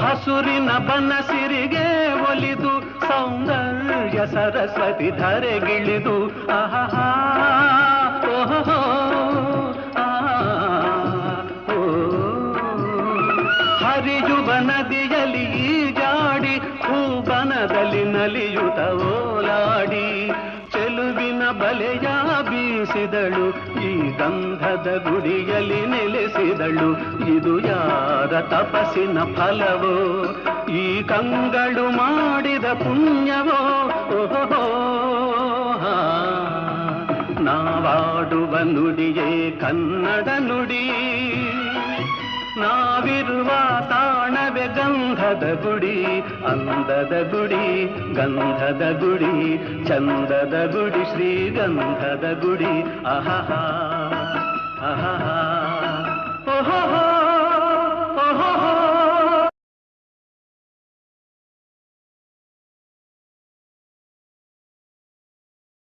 ಹಸುರಿನ ಬನಸಿರಿಗೆ ಒಲಿದು ಸೌಂದರ್ಯ ಸರಸ್ವತಿ ಧರೆಗಿಳಿದು ಆಹಾ ಓಹೋ ಹರಿಯುವ ನದಿಯಲ್ಲಿ ಜಾಡಿ ಹೂಬನದಲ್ಲಿ ನಲಿಯುತ್ತ ಓಲಾಡಿ ಚೆಲುವಿನ ಬಲೆಯ ಬೀಸಿದಳು ಈ ಗಂಧದ ಗುಡಿಯಲ್ಲಿ ನೆಲೆಸಿದಳು ಇದು ಯಾರ ತಪಸ್ಸಿನ ಫಲವೋ ಈ ಕಂಗಳು ಮಾಡಿದ ಪುಣ್ಯವೋ ಓಹೋ ನಾವಾಡುವ ನುಡಿಯೇ ಕನ್ನಡ ನುಡಿ ನಾವಿರುವ ತಾಣವೇ ಗಂಧದ ಗುಡಿ ಅಂದದ ಗುಡಿ ಗಂಧದ ಗುಡಿ ಚಂದದ ಗುಡಿ ಶ್ರೀಗಂಧದ ಗುಡಿ ಆಹಾ ಆಹಾ ಓಹೋ